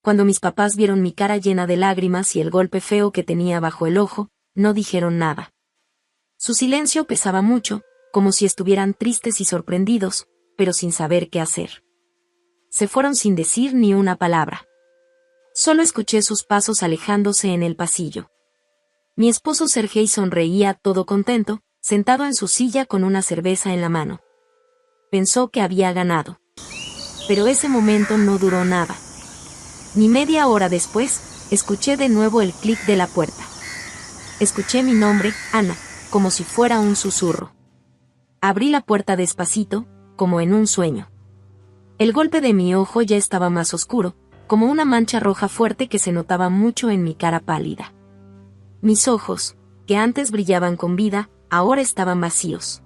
Cuando mis papás vieron mi cara llena de lágrimas y el golpe feo que tenía bajo el ojo, no dijeron nada. Su silencio pesaba mucho, como si estuvieran tristes y sorprendidos, pero sin saber qué hacer. Se fueron sin decir ni una palabra. Solo escuché sus pasos alejándose en el pasillo. Mi esposo Sergei sonreía todo contento, sentado en su silla con una cerveza en la mano. Pensó que había ganado. Pero ese momento no duró nada. Ni media hora después, escuché de nuevo el clic de la puerta. Escuché mi nombre, Ana, como si fuera un susurro. Abrí la puerta despacito, como en un sueño. El golpe de mi ojo ya estaba más oscuro, como una mancha roja fuerte que se notaba mucho en mi cara pálida. Mis ojos, que antes brillaban con vida, ahora estaban vacíos.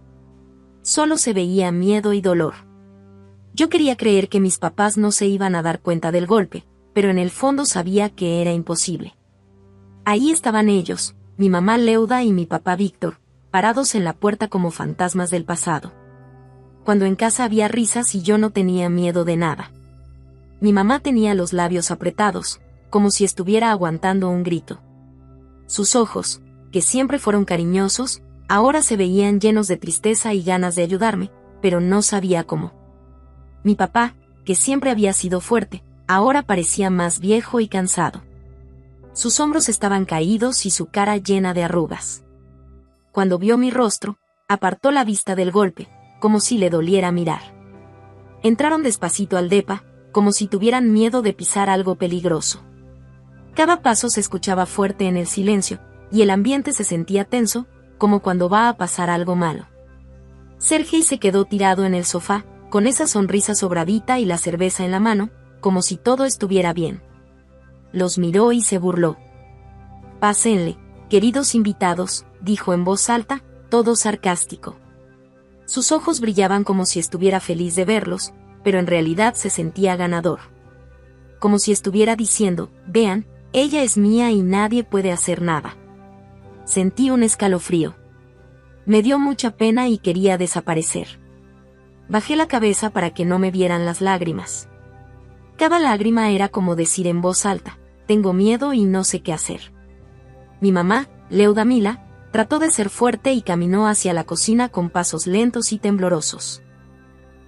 Solo se veía miedo y dolor. Yo quería creer que mis papás no se iban a dar cuenta del golpe, pero en el fondo sabía que era imposible. Ahí estaban ellos, mi mamá Leuda y mi papá Víctor, parados en la puerta como fantasmas del pasado. Cuando en casa había risas y yo no tenía miedo de nada. Mi mamá tenía los labios apretados, como si estuviera aguantando un grito. Sus ojos, que siempre fueron cariñosos, ahora se veían llenos de tristeza y ganas de ayudarme, pero no sabía cómo. Mi papá, que siempre había sido fuerte, ahora parecía más viejo y cansado. Sus hombros estaban caídos y su cara llena de arrugas. Cuando vio mi rostro, apartó la vista del golpe, como si le doliera mirar. Entraron despacito al depa, como si tuvieran miedo de pisar algo peligroso. Cada paso se escuchaba fuerte en el silencio, y el ambiente se sentía tenso, como cuando va a pasar algo malo. Sergei se quedó tirado en el sofá, con esa sonrisa sobradita y la cerveza en la mano, como si todo estuviera bien. Los miró y se burló. «Pásenle, queridos invitados», dijo en voz alta, todo sarcástico. Sus ojos brillaban como si estuviera feliz de verlos, pero en realidad se sentía ganador. Como si estuviera diciendo, «Vean, ella es mía y nadie puede hacer nada». Sentí un escalofrío. Me dio mucha pena y quería desaparecer. Bajé la cabeza para que no me vieran las lágrimas. Cada lágrima era como decir en voz alta, «Tengo miedo y no sé qué hacer». Mi mamá, Leuda Mila, trató de ser fuerte y caminó hacia la cocina con pasos lentos y temblorosos.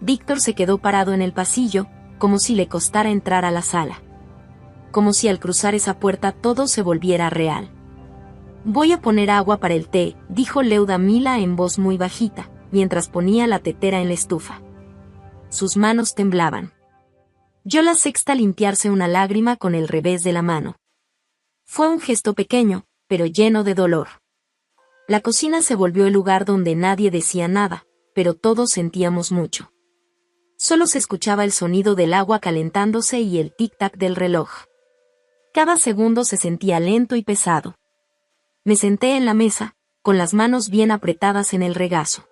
Víctor se quedó parado en el pasillo, como si le costara entrar a la sala. Como si al cruzar esa puerta todo se volviera real. «Voy a poner agua para el té», dijo Leuda Mila en voz muy bajita, mientras ponía la tetera en la estufa. Sus manos temblaban. Yo la sexta limpiarse una lágrima con el revés de la mano. Fue un gesto pequeño, pero lleno de dolor. La cocina se volvió el lugar donde nadie decía nada, pero todos sentíamos mucho. Solo se escuchaba el sonido del agua calentándose y el tic-tac del reloj. Cada segundo se sentía lento y pesado. Me senté en la mesa, con las manos bien apretadas en el regazo.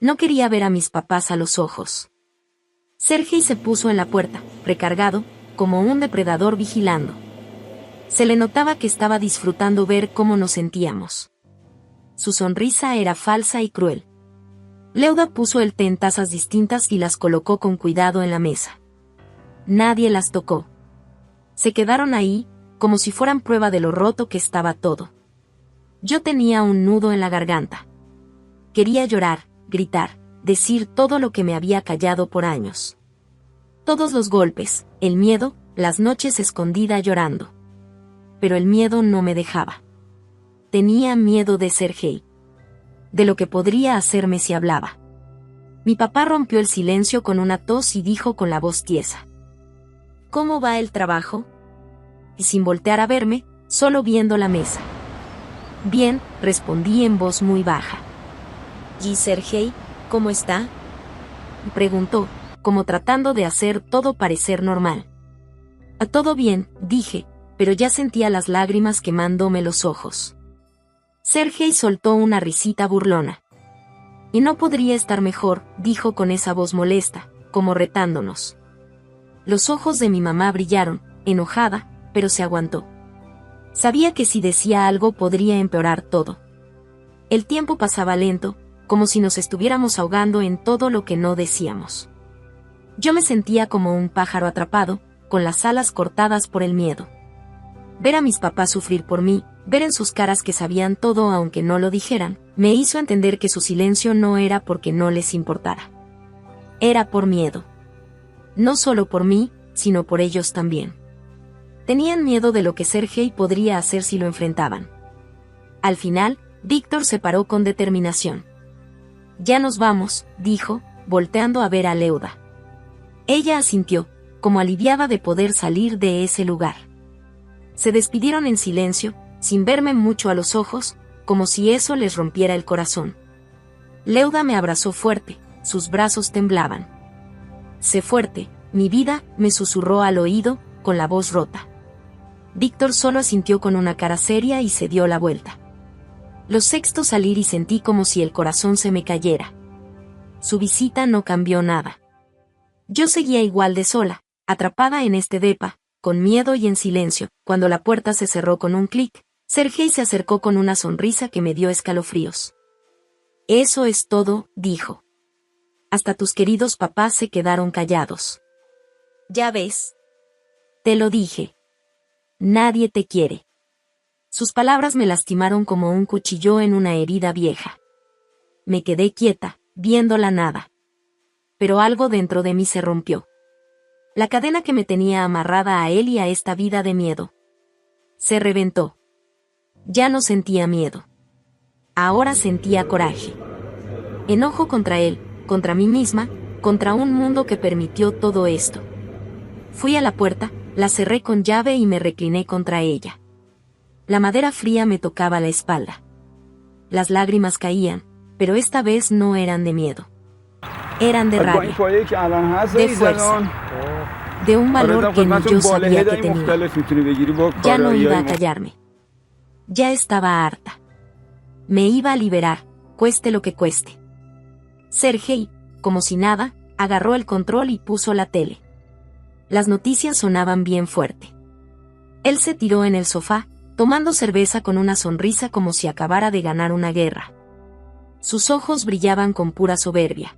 No quería ver a mis papás a los ojos. Sergei se puso en la puerta, recargado, como un depredador vigilando. Se le notaba que estaba disfrutando ver cómo nos sentíamos. Su sonrisa era falsa y cruel. Leuda puso el té en tazas distintas y las colocó con cuidado en la mesa. Nadie las tocó. Se quedaron ahí, como si fueran prueba de lo roto que estaba todo. Yo tenía un nudo en la garganta. Quería llorar, gritar, decir todo lo que me había callado por años. Todos los golpes, el miedo, las noches escondida llorando. Pero el miedo no me dejaba. Tenía miedo de Sergei. De lo que podría hacerme si hablaba. Mi papá rompió el silencio con una tos y dijo con la voz tiesa: «¿Cómo va el trabajo?», y sin voltear a verme, solo viendo la mesa. «Bien», respondí en voz muy baja. «¿Y Sergei, cómo está?», preguntó, como tratando de hacer todo parecer normal. «A todo bien», dije, pero ya sentía las lágrimas quemándome los ojos. Sergei soltó una risita burlona. «Y no podría estar mejor», dijo con esa voz molesta, como retándonos. Los ojos de mi mamá brillaron, enojada, pero se aguantó. Sabía que si decía algo podría empeorar todo. El tiempo pasaba lento, como si nos estuviéramos ahogando en todo lo que no decíamos. Yo me sentía como un pájaro atrapado, con las alas cortadas por el miedo. Ver a mis papás sufrir por mí, ver en sus caras que sabían todo aunque no lo dijeran, me hizo entender que su silencio no era porque no les importara. Era por miedo. No solo por mí, sino por ellos también. Tenían miedo de lo que Sergei podría hacer si lo enfrentaban. Al final, Víctor se paró con determinación. «Ya nos vamos», dijo, volteando a ver a Leuda. Ella asintió, como aliviada de poder salir de ese lugar. Se despidieron en silencio, sin verme mucho a los ojos, como si eso les rompiera el corazón. Leuda me abrazó fuerte, sus brazos temblaban. «Sé fuerte, mi vida», me susurró al oído, con la voz rota. Víctor solo asintió con una cara seria y se dio la vuelta. Lo sexto salir y sentí como si el corazón se me cayera. Su visita no cambió nada. Yo seguía igual de sola, atrapada en este depa, con miedo y en silencio. Cuando la puerta se cerró con un clic, Sergei se acercó con una sonrisa que me dio escalofríos. «Eso es todo», dijo. «Hasta tus queridos papás se quedaron callados. Ya ves. Te lo dije. Nadie te quiere». Sus palabras me lastimaron como un cuchillo en una herida vieja. Me quedé quieta, viendo la nada. Pero algo dentro de mí se rompió. La cadena que me tenía amarrada a él y a esta vida de miedo. Se reventó. Ya no sentía miedo. Ahora sentía coraje. Enojo contra él, contra mí misma, contra un mundo que permitió todo esto. Fui a la puerta, la cerré con llave y me recliné contra ella. La madera fría me tocaba la espalda. Las lágrimas caían, pero esta vez no eran de miedo. Eran de rabia, de fuerza, de un valor que ni yo sabía que tenía. Ya no iba a callarme. Ya estaba harta. Me iba a liberar, cueste lo que cueste. Sergei, como si nada, agarró el control y puso la tele. Las noticias sonaban bien fuerte. Él se tiró en el sofá, tomando cerveza con una sonrisa como si acabara de ganar una guerra. Sus ojos brillaban con pura soberbia.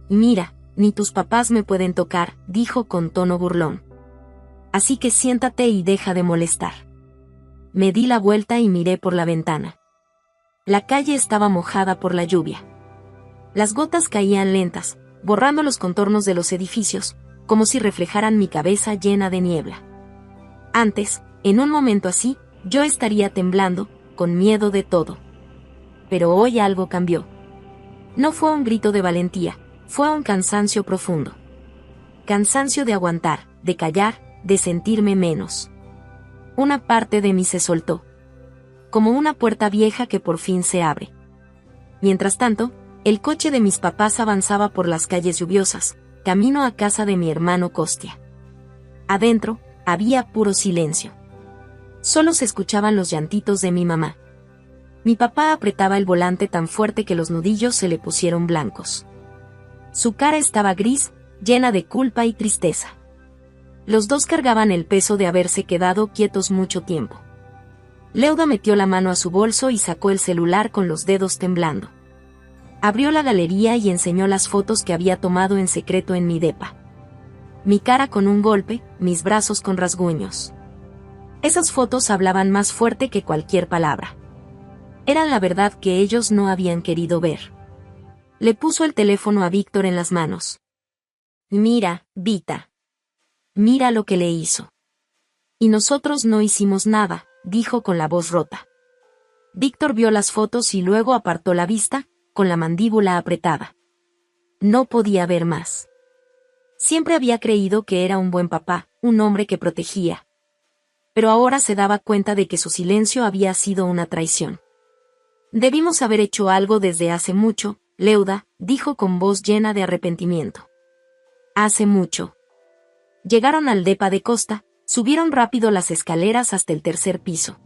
«Mira, ni tus papás me pueden tocar», dijo con tono burlón. «Así que siéntate y deja de molestar». Me di la vuelta y miré por la ventana. La calle estaba mojada por la lluvia. Las gotas caían lentas, borrando los contornos de los edificios, como si reflejaran mi cabeza llena de niebla. Antes, en un momento así, yo estaría temblando, con miedo de todo. Pero hoy algo cambió. No fue un grito de valentía, fue un cansancio profundo. Cansancio de aguantar, de callar, de sentirme menos. Una parte de mí se soltó. Como una puerta vieja que por fin se abre. Mientras tanto, el coche de mis papás avanzaba por las calles lluviosas, camino a casa de mi hermano Kostia. Adentro, había puro silencio. Solo se escuchaban los llantitos de mi mamá. Mi papá apretaba el volante tan fuerte que los nudillos se le pusieron blancos. Su cara estaba gris, llena de culpa y tristeza. Los dos cargaban el peso de haberse quedado quietos mucho tiempo. Leuda metió la mano a su bolso y sacó el celular con los dedos temblando. Abrió la galería y enseñó las fotos que había tomado en secreto en mi depa. Mi cara con un golpe, mis brazos con rasguños. Esas fotos hablaban más fuerte que cualquier palabra. Eran la verdad que ellos no habían querido ver. Le puso el teléfono a Víctor en las manos. «Mira, Vita. Mira lo que le hizo». «Y nosotros no hicimos nada», dijo con la voz rota. Víctor vio las fotos y luego apartó la vista, con la mandíbula apretada. No podía ver más. Siempre había creído que era un buen papá, un hombre que protegía. Pero ahora se daba cuenta de que su silencio había sido una traición. «Debimos haber hecho algo desde hace mucho», Leuda, dijo con voz llena de arrepentimiento. «Hace mucho». Llegaron al depa de Costa, subieron rápido las escaleras hasta el tercer piso.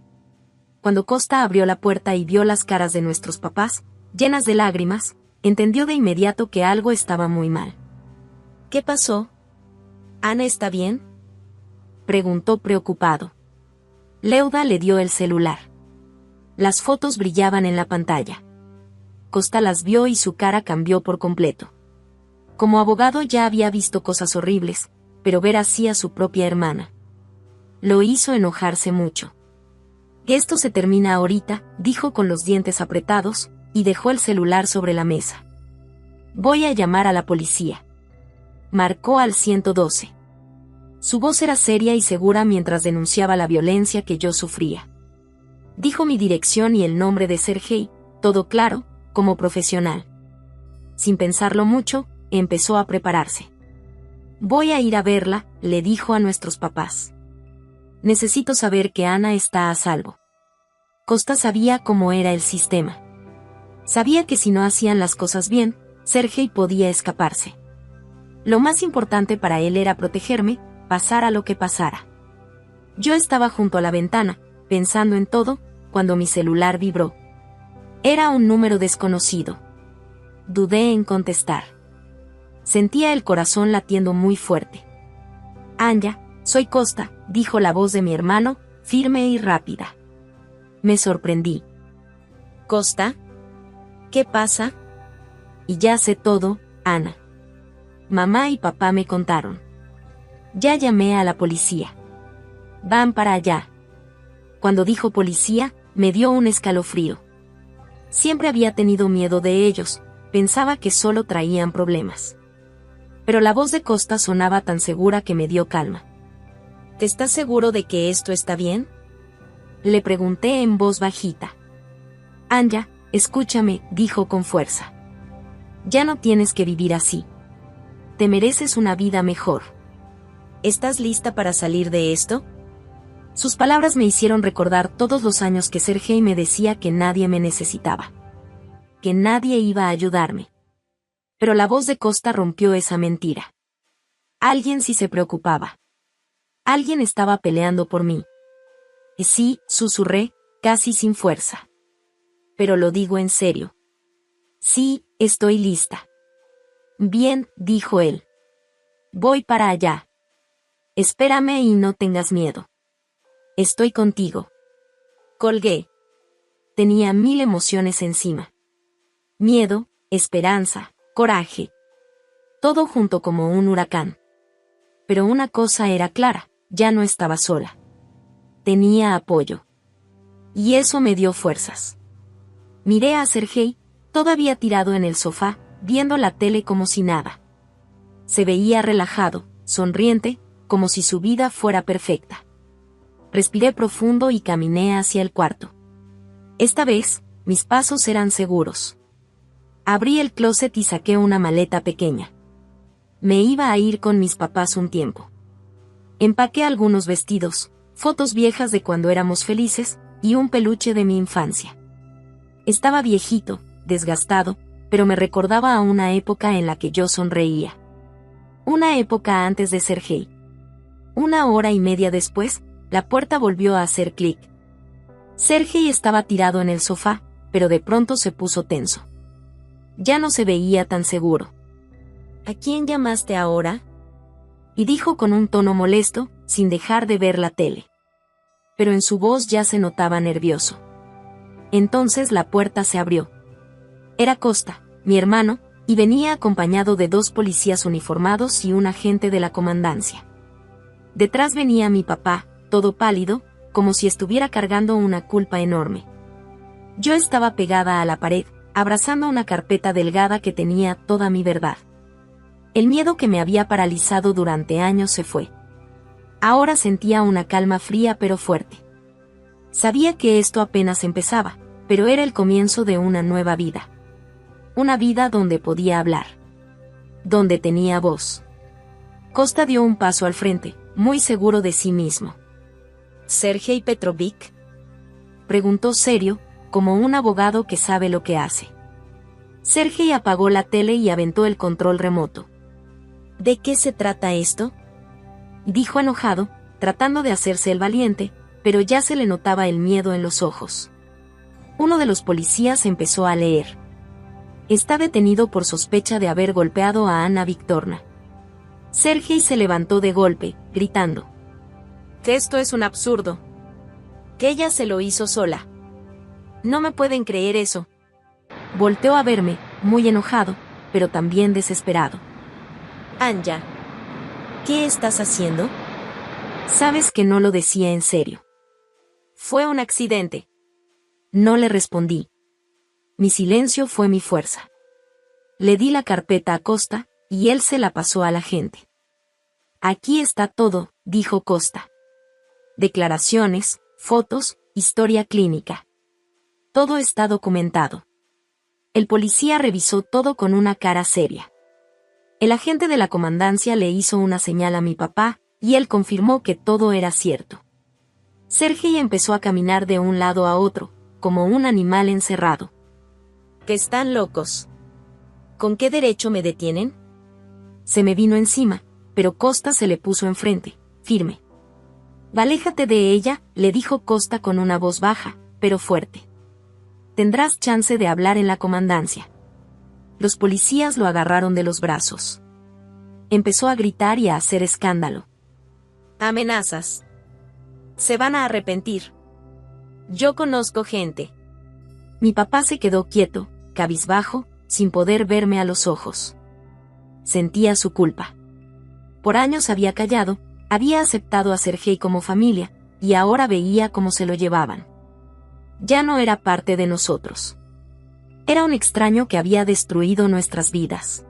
Cuando Costa abrió la puerta y vio las caras de nuestros papás, llenas de lágrimas, entendió de inmediato que algo estaba muy mal. «¿Qué pasó? ¿Ana está bien?», preguntó preocupado. Leuda le dio el celular. Las fotos brillaban en la pantalla. Costa las vio y su cara cambió por completo. Como abogado ya había visto cosas horribles, pero ver así a su propia hermana lo hizo enojarse mucho. Esto se termina ahorita, dijo con los dientes apretados, y dejó el celular sobre la mesa. Voy a llamar a la policía. Marcó al 112. Su voz era seria y segura mientras denunciaba la violencia que yo sufría. Dijo mi dirección y el nombre de Sergei, todo claro, como profesional. Sin pensarlo mucho, empezó a prepararse. Voy a ir a verla, le dijo a nuestros papás. Necesito saber que Ana está a salvo. Costa sabía cómo era el sistema. Sabía que si no hacían las cosas bien, Sergei podía escaparse. Lo más importante para él era protegerme, pasara lo que pasara. Yo estaba junto a la ventana, pensando en todo, cuando mi celular vibró. Era un número desconocido. Dudé en contestar. Sentía el corazón latiendo muy fuerte. Anya, soy Costa, dijo la voz de mi hermano, firme y rápida. Me sorprendí. ¿Costa? ¿Qué pasa? Y ya sé todo, Ana. Mamá y papá me contaron. Ya llamé a la policía. Van para allá. Cuando dijo policía, me dio un escalofrío. Siempre había tenido miedo de ellos, pensaba que solo traían problemas. Pero la voz de Costa sonaba tan segura que me dio calma. ¿Te estás seguro de que esto está bien? Le pregunté en voz bajita. Anya, escúchame, dijo con fuerza. Ya no tienes que vivir así. Te mereces una vida mejor. ¿Estás lista para salir de esto? Sus palabras me hicieron recordar todos los años que Sergei me decía que nadie me necesitaba. Que nadie iba a ayudarme. Pero la voz de Costa rompió esa mentira. Alguien sí se preocupaba. Alguien estaba peleando por mí. Sí, susurré, casi sin fuerza. Pero lo digo en serio. Sí, estoy lista. Bien, dijo él. Voy para allá. Espérame y no tengas miedo. Estoy contigo. Colgué. Tenía 1000 emociones encima. Miedo, esperanza, coraje. Todo junto como un huracán. Pero una cosa era clara, ya no estaba sola. Tenía apoyo. Y eso me dio fuerzas. Miré a Sergei, todavía tirado en el sofá, viendo la tele como si nada. Se veía relajado, sonriente, como si su vida fuera perfecta. Respiré profundo y caminé hacia el cuarto. Esta vez, mis pasos eran seguros. Abrí el closet y saqué una maleta pequeña. Me iba a ir con mis papás un tiempo. Empaqué algunos vestidos, fotos viejas de cuando éramos felices, y un peluche de mi infancia. Estaba viejito, desgastado, pero me recordaba a una época en la que yo sonreía. Una época antes de Sergei. 1 hora y media después, la puerta volvió a hacer clic. Sergei estaba tirado en el sofá, pero de pronto se puso tenso. Ya no se veía tan seguro. ¿A quién llamaste ahora? Y dijo con un tono molesto, sin dejar de ver la tele. Pero en su voz ya se notaba nervioso. Entonces la puerta se abrió. Era Costa, mi hermano, y venía acompañado de 2 policías uniformados y un agente de la comandancia. Detrás venía mi papá, todo pálido, como si estuviera cargando una culpa enorme. Yo estaba pegada a la pared, abrazando una carpeta delgada que tenía toda mi verdad. El miedo que me había paralizado durante años se fue. Ahora sentía una calma fría pero fuerte. Sabía que esto apenas empezaba, pero era el comienzo de una nueva vida. Una vida donde podía hablar. Donde tenía voz. Costa dio un paso al frente, muy seguro de sí mismo. ¿Sergei Petrovic? Preguntó serio, como un abogado que sabe lo que hace. Sergei apagó la tele y aventó el control remoto. ¿De qué se trata esto? Dijo enojado, tratando de hacerse el valiente, pero ya se le notaba el miedo en los ojos. Uno de los policías empezó a leer. Está detenido por sospecha de haber golpeado a Ana Victorna. Sergei se levantó de golpe, gritando. Que esto es un absurdo. Que ella se lo hizo sola. No me pueden creer eso. Volteó a verme, muy enojado, pero también desesperado. Anya. ¿Qué estás haciendo? Sabes que no lo decía en serio. Fue un accidente. No le respondí. Mi silencio fue mi fuerza. Le di la carpeta a Costa, y él se la pasó a la gente. Aquí está todo, dijo Costa. Declaraciones, fotos, historia clínica. Todo está documentado. El policía revisó todo con una cara seria. El agente de la comandancia le hizo una señal a mi papá, y él confirmó que todo era cierto. Sergei empezó a caminar de un lado a otro, como un animal encerrado. ¿Que están locos? ¿Con qué derecho me detienen? Se me vino encima, pero Costa se le puso enfrente, firme. Aléjate de ella, le dijo Costa con una voz baja, pero fuerte. Tendrás chance de hablar en la comandancia. Los policías lo agarraron de los brazos. Empezó a gritar y a hacer escándalo. Amenazas. Se van a arrepentir. Yo conozco gente. Mi papá se quedó quieto, cabizbajo, sin poder verme a los ojos. Sentía su culpa. Por años había callado, había aceptado a Sergei como familia, y ahora veía cómo se lo llevaban. Ya no era parte de nosotros. Era un extraño que había destruido nuestras vidas.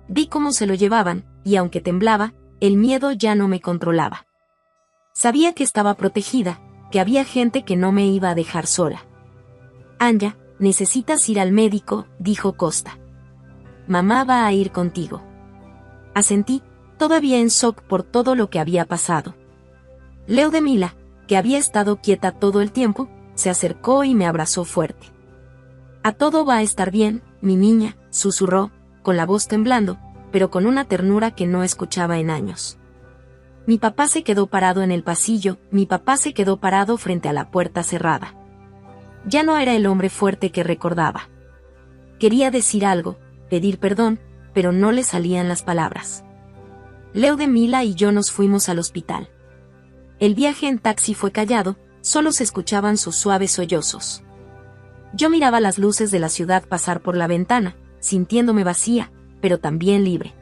Vi cómo se lo llevaban, y aunque temblaba, el miedo ya no me controlaba. Sabía que estaba protegida, que había gente que no me iba a dejar sola. Anya, necesitas ir al médico, dijo Costa. Mamá va a ir contigo. Asentí, todavía en shock por todo lo que había pasado. Leudemila, que había estado quieta todo el tiempo, se acercó y me abrazó fuerte. A todo va a estar bien, mi niña, susurró, con la voz temblando, pero con una ternura que no escuchaba en años. Mi papá se quedó parado en el pasillo, mi papá se quedó parado frente a la puerta cerrada. Ya no era el hombre fuerte que recordaba. Quería decir algo, pedir perdón, pero no le salían las palabras. Leudemila y yo nos fuimos al hospital. El viaje en taxi fue callado, solo se escuchaban sus suaves sollozos. Yo miraba las luces de la ciudad pasar por la ventana, sintiéndome vacía, pero también libre.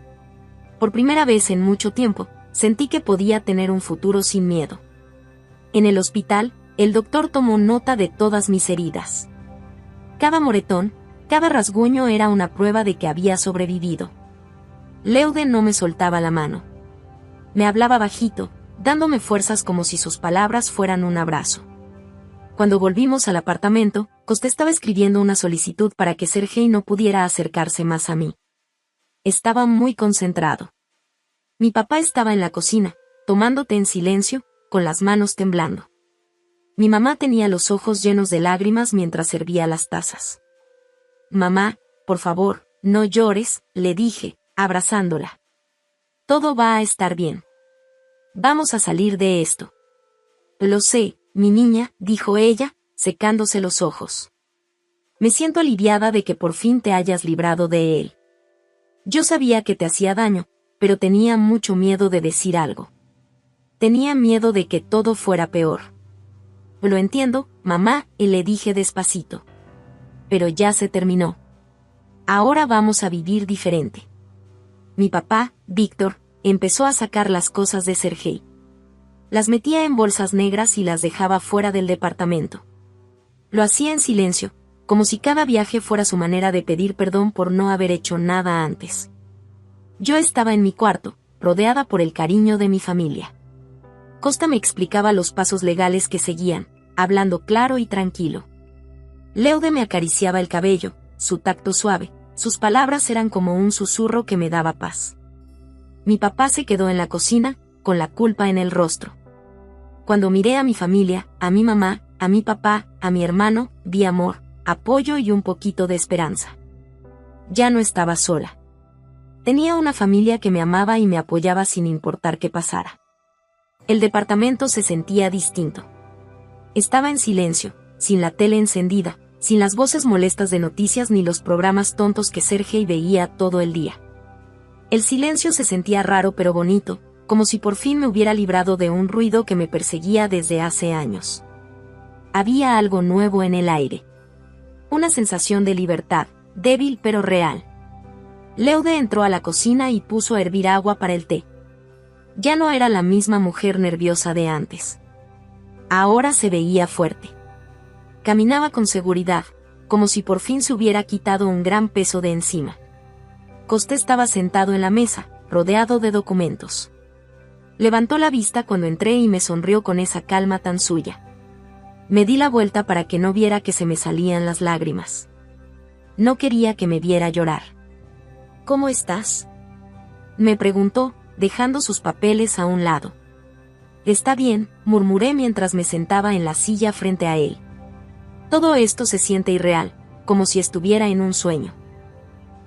Por primera vez en mucho tiempo, sentí que podía tener un futuro sin miedo. En el hospital, el doctor tomó nota de todas mis heridas. Cada moretón, cada rasguño era una prueba de que había sobrevivido. Leude no me soltaba la mano. Me hablaba bajito, dándome fuerzas como si sus palabras fueran un abrazo. Cuando volvimos al apartamento, Costa estaba escribiendo una solicitud para que Sergei no pudiera acercarse más a mí. Estaba muy concentrado. Mi papá estaba en la cocina, tomando té en silencio, con las manos temblando. Mi mamá tenía los ojos llenos de lágrimas mientras servía las tazas. Mamá, por favor, no llores, le dije, abrazándola. Todo va a estar bien. Vamos a salir de esto. Lo sé, mi niña, dijo ella, secándose los ojos. Me siento aliviada de que por fin te hayas librado de él. Yo sabía que te hacía daño, pero tenía mucho miedo de decir algo. Tenía miedo de que todo fuera peor. Lo entiendo, mamá, y le dije despacito. Pero ya se terminó. Ahora vamos a vivir diferente. Mi papá, Víctor, empezó a sacar las cosas de Sergei. Las metía en bolsas negras y las dejaba fuera del departamento. Lo hacía en silencio, como si cada viaje fuera su manera de pedir perdón por no haber hecho nada antes. Yo estaba en mi cuarto, rodeada por el cariño de mi familia. Costa me explicaba los pasos legales que seguían, hablando claro y tranquilo. Leude me acariciaba el cabello, su tacto suave, sus palabras eran como un susurro que me daba paz. Mi papá se quedó en la cocina, con la culpa en el rostro. Cuando miré a mi familia, a mi mamá, a mi papá, a mi hermano, vi amor, apoyo y un poquito de esperanza. Ya no estaba sola. Tenía una familia que me amaba y me apoyaba sin importar qué pasara. El departamento se sentía distinto. Estaba en silencio, sin la tele encendida, sin las voces molestas de noticias ni los programas tontos que Sergei veía todo el día. El silencio se sentía raro pero bonito, como si por fin me hubiera librado de un ruido que me perseguía desde hace años. Había algo nuevo en el aire. Una sensación de libertad, débil pero real. Leude entró a la cocina y puso a hervir agua para el té. Ya no era la misma mujer nerviosa de antes. Ahora se veía fuerte. Caminaba con seguridad, como si por fin se hubiera quitado un gran peso de encima. Costa estaba sentado en la mesa, rodeado de documentos. Levantó la vista cuando entré y me sonrió con esa calma tan suya. Me di la vuelta para que no viera que se me salían las lágrimas. No quería que me viera llorar. ¿Cómo estás?, me preguntó, dejando sus papeles a un lado. Está bien, murmuré mientras me sentaba en la silla frente a él. Todo esto se siente irreal, como si estuviera en un sueño.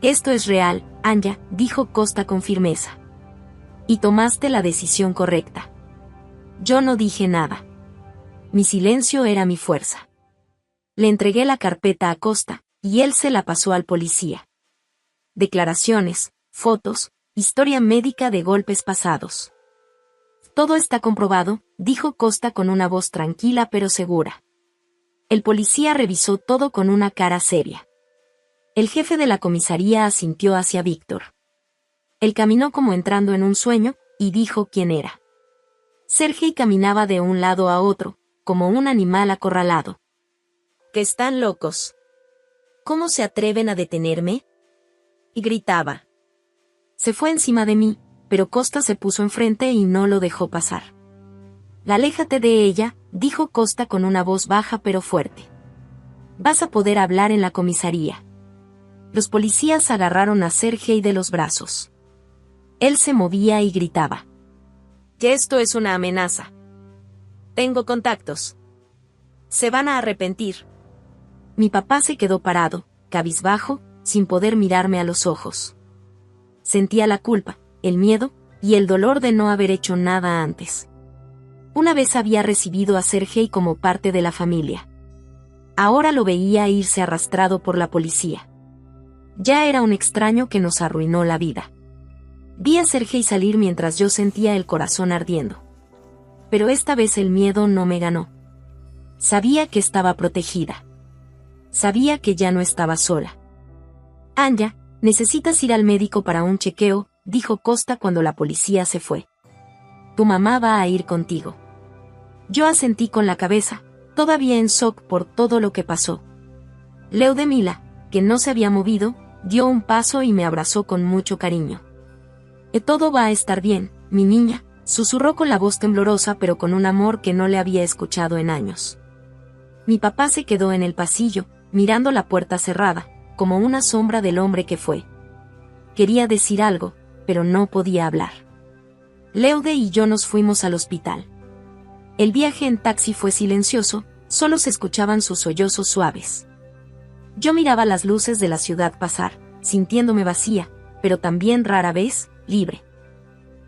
Esto es real, Anya, dijo Costa con firmeza. Y tomaste la decisión correcta. Yo no dije nada. Mi silencio era mi fuerza. Le entregué la carpeta a Costa, y él se la pasó al policía. Declaraciones, fotos, historia médica de golpes pasados. Todo está comprobado, dijo Costa con una voz tranquila pero segura. El policía revisó todo con una cara seria. El jefe de la comisaría asintió hacia Víctor. Él caminó como entrando en un sueño, y dijo quién era. Sergei caminaba de un lado a otro, como un animal acorralado. ¿Que están locos? ¿Cómo se atreven a detenerme?, y gritaba. Se fue encima de mí, pero Costa se puso enfrente y no lo dejó pasar. Aléjate de ella, dijo Costa con una voz baja pero fuerte. Vas a poder hablar en la comisaría. Los policías agarraron a Sergei de los brazos. Él se movía y gritaba. Que esto es una amenaza. Tengo contactos. Se van a arrepentir. Mi papá se quedó parado, cabizbajo, sin poder mirarme a los ojos. Sentía la culpa, el miedo, y el dolor de no haber hecho nada antes. Una vez había recibido a Sergei como parte de la familia. Ahora lo veía irse arrastrado por la policía. Ya era un extraño que nos arruinó la vida. Vi a Sergei salir mientras yo sentía el corazón ardiendo. Pero esta vez el miedo no me ganó. Sabía que estaba protegida. Sabía que ya no estaba sola. Anya, necesitas ir al médico para un chequeo, dijo Costa cuando la policía se fue. Tu mamá va a ir contigo. Yo asentí con la cabeza, todavía en shock por todo lo que pasó. Leudemila, que no se había movido, dio un paso y me abrazó con mucho cariño. Todo va a estar bien, mi niña, susurró con la voz temblorosa pero con un amor que no le había escuchado en años. Mi papá se quedó en el pasillo, mirando la puerta cerrada, como una sombra del hombre que fue. Quería decir algo, pero no podía hablar. Leude y yo nos fuimos al hospital. El viaje en taxi fue silencioso, solo se escuchaban sus sollozos suaves. Yo miraba las luces de la ciudad pasar, sintiéndome vacía, pero también rara vez, libre.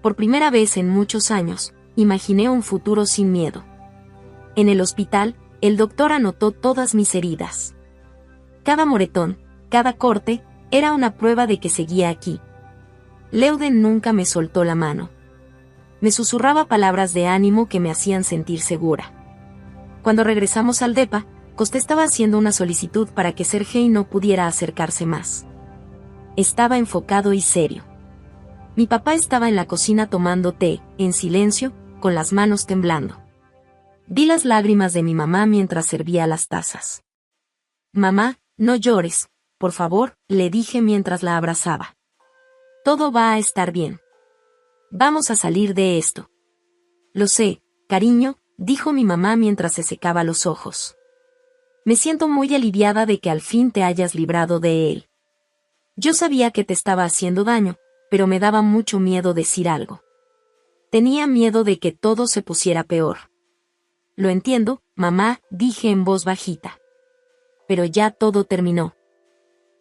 Por primera vez en muchos años, imaginé un futuro sin miedo. En el hospital, el doctor anotó todas mis heridas. Cada moretón, cada corte, era una prueba de que seguía aquí. Leuden nunca me soltó la mano. Me susurraba palabras de ánimo que me hacían sentir segura. Cuando regresamos al depa, Costa estaba haciendo una solicitud para que Sergei no pudiera acercarse más. Estaba enfocado y serio. Mi papá estaba en la cocina tomando té, en silencio, con las manos temblando. Vi las lágrimas de mi mamá mientras servía las tazas. Mamá, no llores, por favor, le dije mientras la abrazaba. Todo va a estar bien. Vamos a salir de esto. Lo sé, cariño, dijo mi mamá mientras se secaba los ojos. Me siento muy aliviada de que al fin te hayas librado de él. Yo sabía que te estaba haciendo daño, pero me daba mucho miedo decir algo. Tenía miedo de que todo se pusiera peor. Lo entiendo, mamá, dije en voz bajita. Pero ya todo terminó.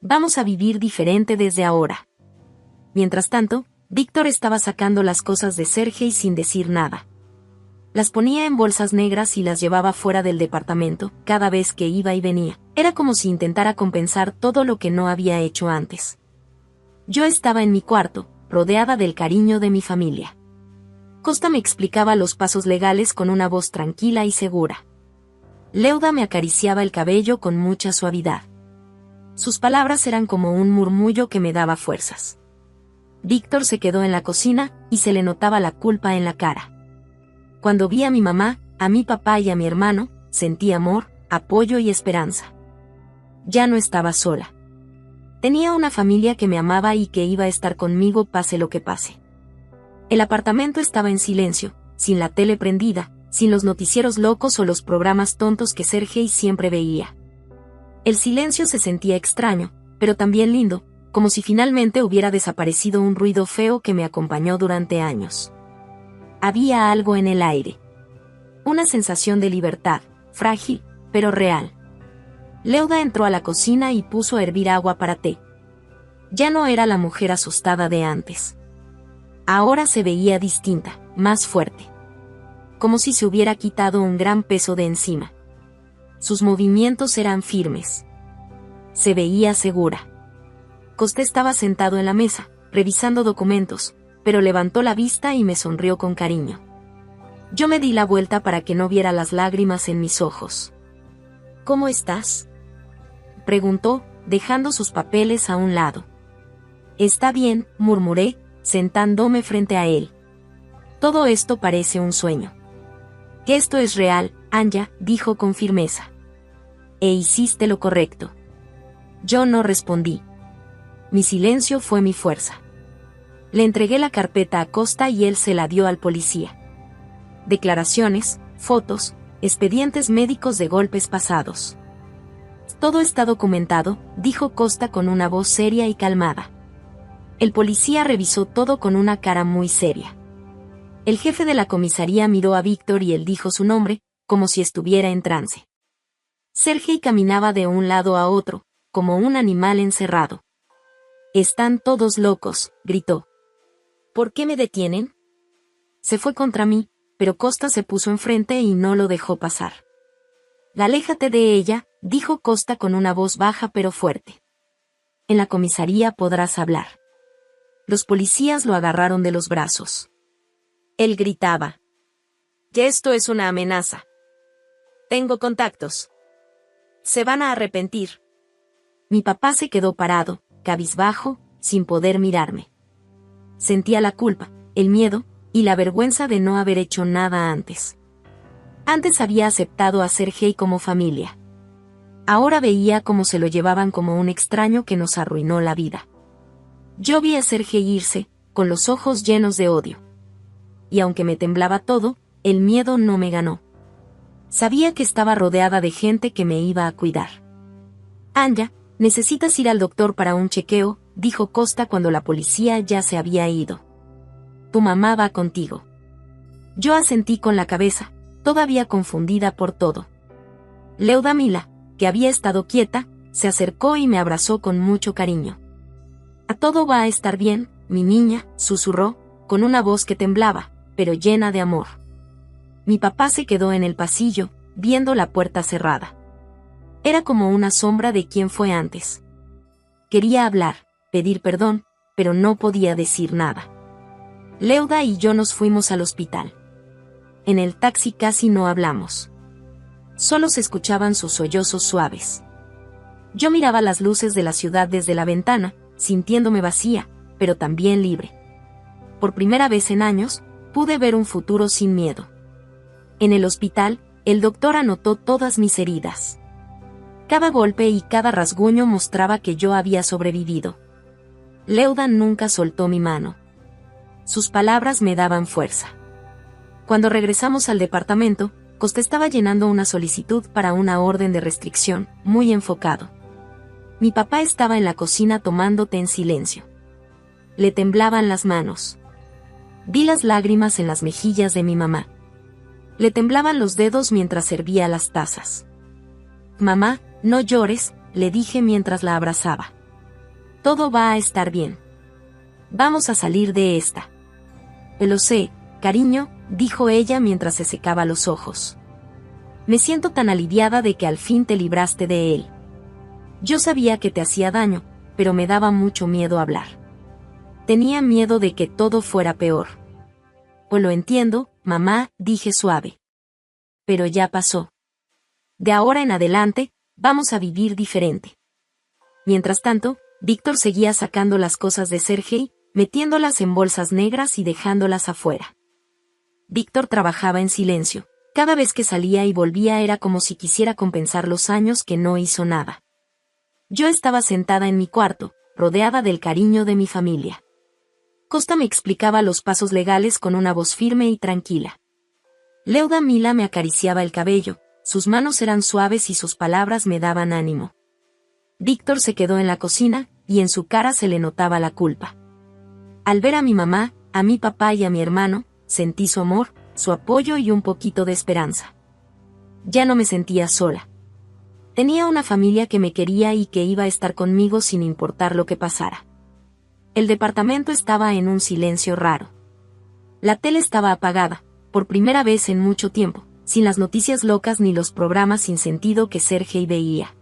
Vamos a vivir diferente desde ahora. Mientras tanto, Víctor estaba sacando las cosas de Sergei sin decir nada. Las ponía en bolsas negras y las llevaba fuera del departamento, cada vez que iba y venía. Era como si intentara compensar todo lo que no había hecho antes. Yo estaba en mi cuarto, rodeada del cariño de mi familia. Costa me explicaba los pasos legales con una voz tranquila y segura. Leuda me acariciaba el cabello con mucha suavidad. Sus palabras eran como un murmullo que me daba fuerzas. Víctor se quedó en la cocina y se le notaba la culpa en la cara. Cuando vi a mi mamá, a mi papá y a mi hermano, sentí amor, apoyo y esperanza. Ya no estaba sola. Tenía una familia que me amaba y que iba a estar conmigo pase lo que pase. El apartamento estaba en silencio, sin la tele prendida, sin los noticieros locos o los programas tontos que Sergei siempre veía. El silencio se sentía extraño, pero también lindo, como si finalmente hubiera desaparecido un ruido feo que me acompañó durante años. Había algo en el aire. Una sensación de libertad, frágil, pero real. Leuda entró a la cocina y puso a hervir agua para té. Ya no era la mujer asustada de antes. Ahora se veía distinta, más fuerte. Como si se hubiera quitado un gran peso de encima. Sus movimientos eran firmes. Se veía segura. Costé estaba sentado en la mesa, revisando documentos, pero levantó la vista y me sonrió con cariño. Yo me di la vuelta para que no viera las lágrimas en mis ojos. ¿Cómo estás?, preguntó, dejando sus papeles a un lado. Está bien, murmuré, sentándome frente a él. Todo esto parece un sueño. Que esto es real, Anya, dijo con firmeza. E hiciste lo correcto. Yo no respondí. Mi silencio fue mi fuerza. Le entregué la carpeta a Costa y él se la dio al policía. Declaraciones, fotos, expedientes médicos de golpes pasados. Todo está documentado, dijo Costa con una voz seria y calmada. El policía revisó todo con una cara muy seria. El jefe de la comisaría miró a Víctor y él dijo su nombre, como si estuviera en trance. Sergei caminaba de un lado a otro, como un animal encerrado. «Están todos locos», gritó. «¿Por qué me detienen?» Se fue contra mí, pero Costa se puso enfrente y no lo dejó pasar. «Aléjate de ella», dijo Costa con una voz baja pero fuerte. «En la comisaría podrás hablar». Los policías lo agarraron de los brazos. Él gritaba. «Ya esto es una amenaza. Tengo contactos. Se van a arrepentir». Mi papá se quedó parado, cabizbajo, sin poder mirarme. Sentía la culpa, el miedo, y la vergüenza de no haber hecho nada antes. Antes había aceptado a Sergei como familia. Ahora veía cómo se lo llevaban como un extraño que nos arruinó la vida. Yo vi a Sergei irse, con los ojos llenos de odio. Y aunque me temblaba todo, el miedo no me ganó. Sabía que estaba rodeada de gente que me iba a cuidar. «Anya, necesitas ir al doctor para un chequeo», dijo Costa cuando la policía ya se había ido. «Tu mamá va contigo». Yo asentí con la cabeza, todavía confundida por todo. Leuda Mila, que había estado quieta, se acercó y me abrazó con mucho cariño. «A todo va a estar bien, mi niña», susurró, con una voz que temblaba, pero llena de amor. Mi papá se quedó en el pasillo, viendo la puerta cerrada. Era como una sombra de quien fue antes. Quería hablar, pedir perdón, pero no podía decir nada. Leuda y yo nos fuimos al hospital. En el taxi casi no hablamos. Solo se escuchaban sus sollozos suaves. Yo miraba las luces de la ciudad desde la ventana, sintiéndome vacía, pero también libre. Por primera vez en años, pude ver un futuro sin miedo. En el hospital, el doctor anotó todas mis heridas. Cada golpe y cada rasguño mostraba que yo había sobrevivido. Leuda nunca soltó mi mano. Sus palabras me daban fuerza. Cuando regresamos al departamento, Costa estaba llenando una solicitud para una orden de restricción, muy enfocado. Mi papá estaba en la cocina tomando té en silencio. Le temblaban las manos. Vi las lágrimas en las mejillas de mi mamá. Le temblaban los dedos mientras servía las tazas. «Mamá, no llores», le dije mientras la abrazaba. «Todo va a estar bien. Vamos a salir de esta». «Lo sé, cariño», dijo ella mientras se secaba los ojos. «Me siento tan aliviada de que al fin te libraste de él. Yo sabía que te hacía daño, pero me daba mucho miedo hablar. Tenía miedo de que todo fuera peor». «Pues lo entiendo, mamá», dije suave. «Pero ya pasó. De ahora en adelante, vamos a vivir diferente». Mientras tanto, Víctor seguía sacando las cosas de Sergei, metiéndolas en bolsas negras y dejándolas afuera. Víctor trabajaba en silencio. Cada vez que salía y volvía era como si quisiera compensar los años que no hizo nada. Yo estaba sentada en mi cuarto, rodeada del cariño de mi familia. Costa me explicaba los pasos legales con una voz firme y tranquila. Leuda Mila me acariciaba el cabello, sus manos eran suaves y sus palabras me daban ánimo. Víctor se quedó en la cocina, y en su cara se le notaba la culpa. Al ver a mi mamá, a mi papá y a mi hermano, sentí su amor, su apoyo y un poquito de esperanza. Ya no me sentía sola. Tenía una familia que me quería y que iba a estar conmigo sin importar lo que pasara. El departamento estaba en un silencio raro. La tele estaba apagada, por primera vez en mucho tiempo, sin las noticias locas ni los programas sin sentido que Sergei veía.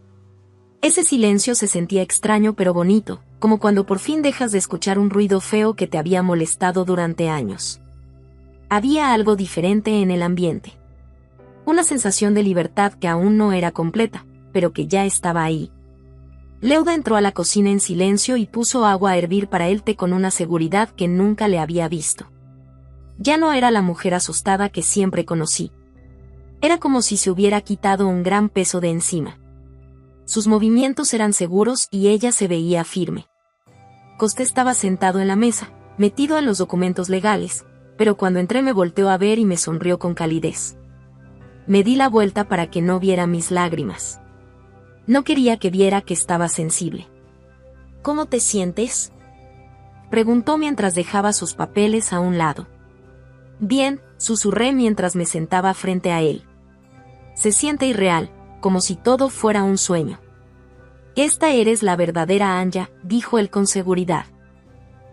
Ese silencio se sentía extraño pero bonito, como cuando por fin dejas de escuchar un ruido feo que te había molestado durante años. Había algo diferente en el ambiente. Una sensación de libertad que aún no era completa, pero que ya estaba ahí. Leuda entró a la cocina en silencio y puso agua a hervir para el té con una seguridad que nunca le había visto. Ya no era la mujer asustada que siempre conocí. Era como si se hubiera quitado un gran peso de encima. Sus movimientos eran seguros y ella se veía firme. Costa estaba sentado en la mesa, metido en los documentos legales, pero cuando entré me volteó a ver y me sonrió con calidez. Me di la vuelta para que no viera mis lágrimas. No quería que viera que estaba sensible. ¿Cómo te sientes?, preguntó mientras dejaba sus papeles a un lado. Bien, susurré mientras me sentaba frente a él. Se siente irreal, como si todo fuera un sueño. Esta eres la verdadera Anya, dijo él con seguridad.